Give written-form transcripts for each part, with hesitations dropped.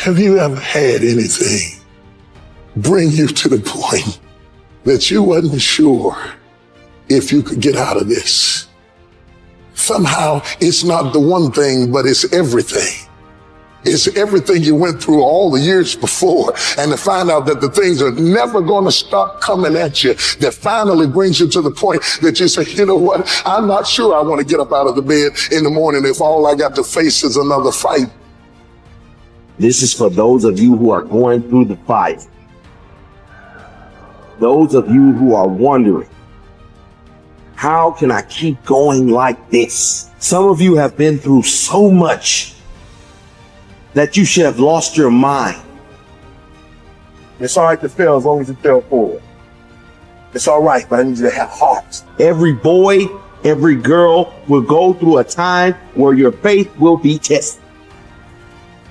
Have you ever had anything bring you to the point that you wasn't sure if you could get out of this? Somehow it's not the one thing, but it's everything. It's everything you went through all the years before, and to find out that the things are never going to stop coming at you, that finally brings you to the point that you say, you know what, I'm not sure I want to get up out of the bed in the morning if all I got to face is another fight. This is for those of you who are going through the fight. Those of you who are wondering, how can I keep going like this? Some of you have been through so much that you should have lost your mind. It's all right to fail as long as you fail forward. It's all right, but I need you to have heart. Every boy, every girl will go through a time where your faith will be tested.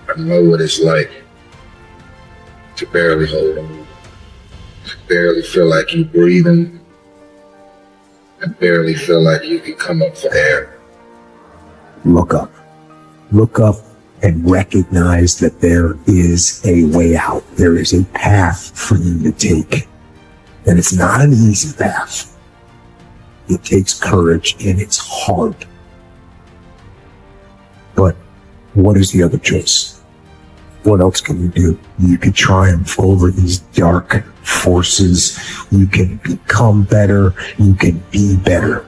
I know what it's like to barely hold on, to barely feel like you're breathing, and barely feel like you can come up for air. Look up. Look up and recognize that there is a way out. There is a path for you to take. And it's not an easy path. It takes courage and it's hard. But what is the other choice? What else can you do? You can triumph over these dark forces. You can become better. You can be better.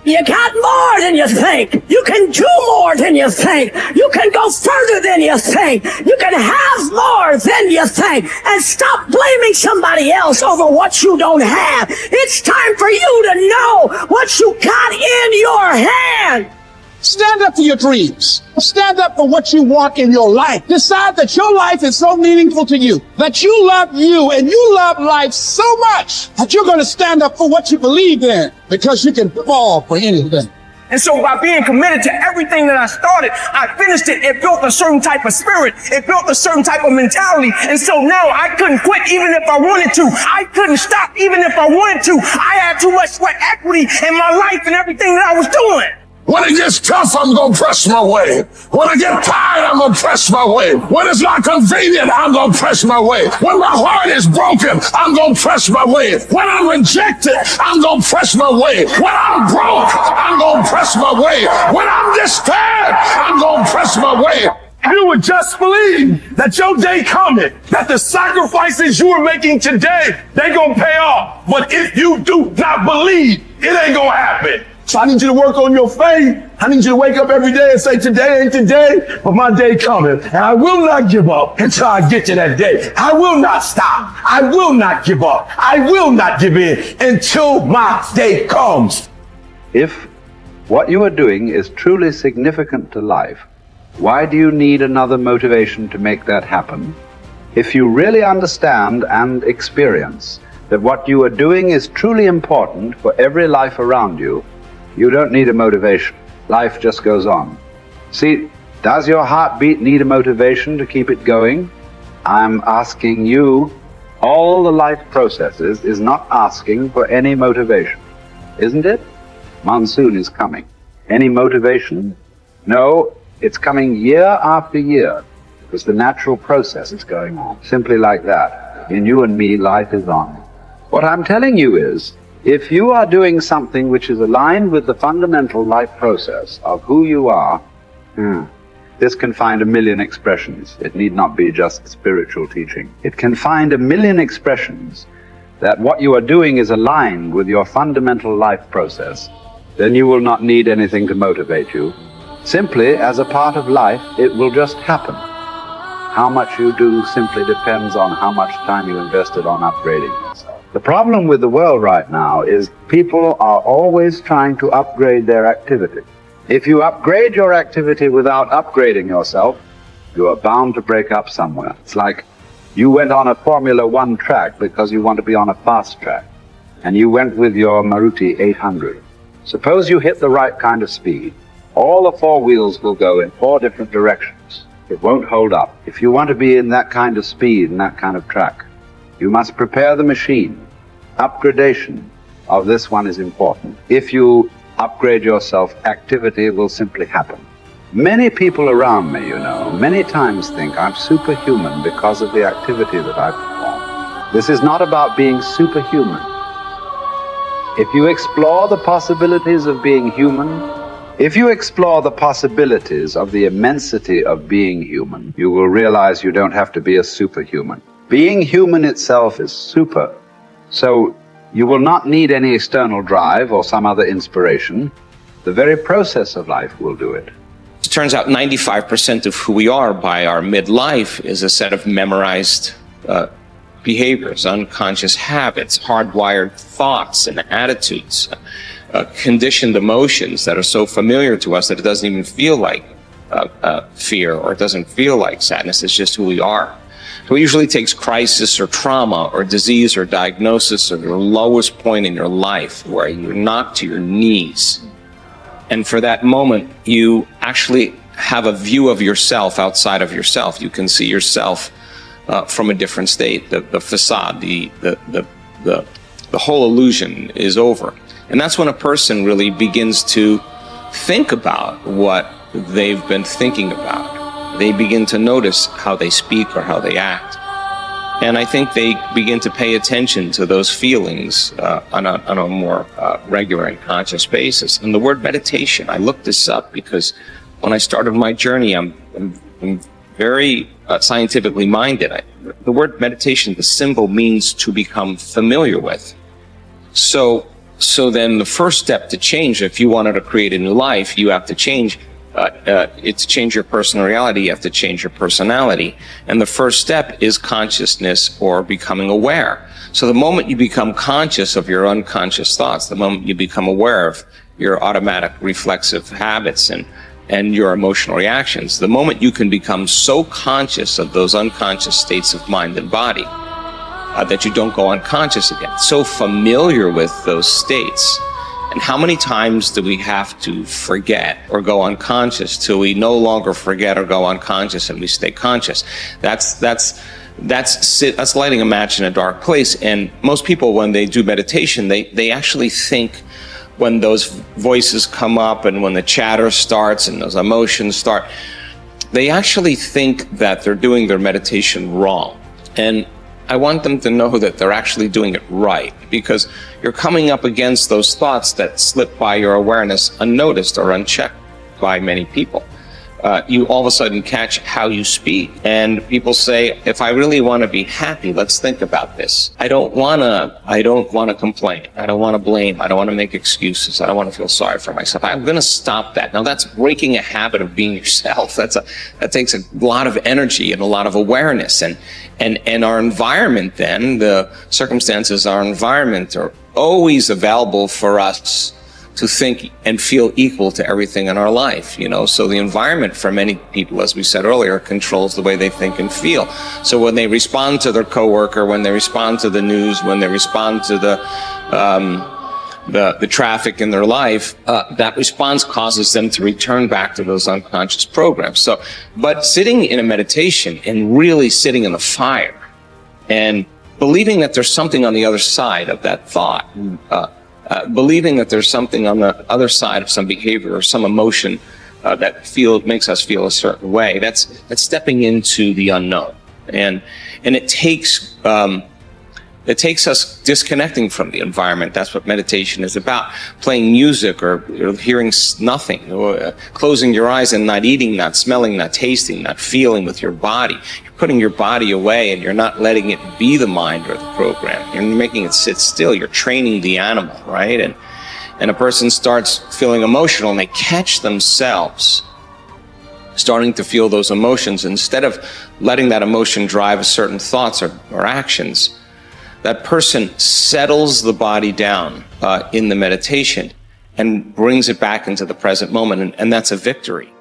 You got more than you think. You can do more than you think. You can go further than you think. You can have more than you think. And stop blaming somebody else over what you don't have. It's time for you to know what you got in your hand. Stand up for your dreams. Stand up for what you want in your life. Decide that your life is so meaningful to you, that you love you and you love life so much that you're going to stand up for what you believe in, because you can fall for anything. And so by being committed to everything that I started, I finished it. It built a certain type of spirit. It built a certain type of mentality. And so now I couldn't quit even if I wanted to. I couldn't stop even if I wanted to. I had too much sweat equity in my life and everything that I was doing. When it gets tough, I'm going to press my way. When I get tired, I'm going to press my way. When it's not convenient, I'm going to press my way. When my heart is broken, I'm going to press my way. When I'm rejected, I'm going to press my way. When I'm broke, I'm going to press my way. When I'm despaired, I'm going to press my way. You would just believe that your day coming, that the sacrifices you are making today, they gonna pay off. But if you do not believe, it ain't gonna happen. So I need you to work on your faith. I need you to wake up every day and say, today ain't today, but my day coming. And I will not give up until I get to that day. I will not stop. I will not give up. I will not give in until my day comes. If what you are doing is truly significant to life, why do you need another motivation to make that happen? If you really understand and experience that what you are doing is truly important for every life around you, you don't need a motivation. Life just goes on. See, does your heartbeat need a motivation to keep it going? I'm asking you, all the life processes is not asking for any motivation, isn't it? Monsoon is coming. Any motivation? No, it's coming year after year because the natural process is going on. Simply like that. In you and me, life is on. What I'm telling you is, if you are doing something which is aligned with the fundamental life process of who you are, this can find a million expressions. It need not be just spiritual teaching. It can find a million expressions that what you are doing is aligned with your fundamental life process. Then you will not need anything to motivate you. Simply, as a part of life, it will just happen. How much you do simply depends on how much time you invested on upgrading yourself. The problem with the world right now is people are always trying to upgrade their activity. If you upgrade your activity without upgrading yourself, you are bound to break up somewhere. It's like you went on a Formula One track because you want to be on a fast track, and you went with your Maruti 800. Suppose you hit the right kind of speed. All the four wheels will go in four different directions. It won't hold up. If you want to be in that kind of speed and that kind of track, you must prepare the machine. Upgradation of this one is important. If you upgrade yourself, activity will simply happen. Many people around me, many times think I'm superhuman because of the activity that I perform. This is not about being superhuman. If you explore the possibilities of being human, if you explore the possibilities of the immensity of being human, you will realize you don't have to be a superhuman. Being human itself is super. So you will not need any external drive or some other inspiration. The very process of life will do it. It turns out 95% of who we are by our midlife is a set of memorized behaviors, unconscious habits, hardwired thoughts and attitudes, conditioned emotions that are so familiar to us that it doesn't even feel like fear, or it doesn't feel like sadness. It's just who we are. So it usually takes crisis or trauma or disease or diagnosis or the lowest point in your life where you're knocked to your knees. And for that moment, you actually have a view of yourself outside of yourself. You can see yourself from a different state. The facade, the whole illusion is over. And that's when a person really begins to think about what they've been thinking about. They begin to notice how they speak or how they act. And I think they begin to pay attention to those feelings on a more regular and conscious basis. And the word meditation, I looked this up because when I started my journey, I'm very scientifically minded. The word meditation, the symbol means to become familiar with. So then the first step to change, if you wanted to create a new life, you have to change. It's change your personal reality, you have to change your personality. And the first step is consciousness or becoming aware. So the moment you become conscious of your unconscious thoughts, the moment you become aware of your automatic reflexive habits and your emotional reactions, the moment you can become so conscious of those unconscious states of mind and body that you don't go unconscious again, so familiar with those states. And how many times do we have to forget or go unconscious till we no longer forget or go unconscious and we stay conscious? That's lighting a match in a dark place. And most people, when they do meditation, they actually think, when those voices come up and when the chatter starts and those emotions start, they actually think that they're doing their meditation wrong. And I want them to know that they're actually doing it right, because you're coming up against those thoughts that slip by your awareness unnoticed or unchecked by many people. You all of a sudden catch how you speak, and people say, if I really want to be happy, let's think about this. I don't want to complain. I don't want to blame. I don't want to make excuses. I don't want to feel sorry for myself. I'm going to stop that. Now that's breaking a habit of being yourself. That takes a lot of energy and a lot of awareness, and our environment then, the circumstances, our environment are always available for us to think and feel equal to everything in our life, So the environment for many people, as we said earlier, controls the way they think and feel. So when they respond to their coworker, when they respond to the news, when they respond to the traffic in their life, that response causes them to return back to those unconscious programs. But sitting in a meditation and really sitting in the fire and believing that there's something on the other side of that thought, believing that there's something on the other side of some behavior or some emotion that makes us feel a certain way. That's stepping into the unknown, and it takes us disconnecting from the environment. That's what meditation is about. Playing music or hearing nothing, or closing your eyes and not eating, not smelling, not tasting, not feeling with your body. You're putting your body away and you're not letting it be the mind or the program. You're making it sit still. You're training the animal, right? And a person starts feeling emotional and they catch themselves starting to feel those emotions. Instead of letting that emotion drive certain thoughts or actions, that person settles the body down in the meditation and brings it back into the present moment, and that's a victory.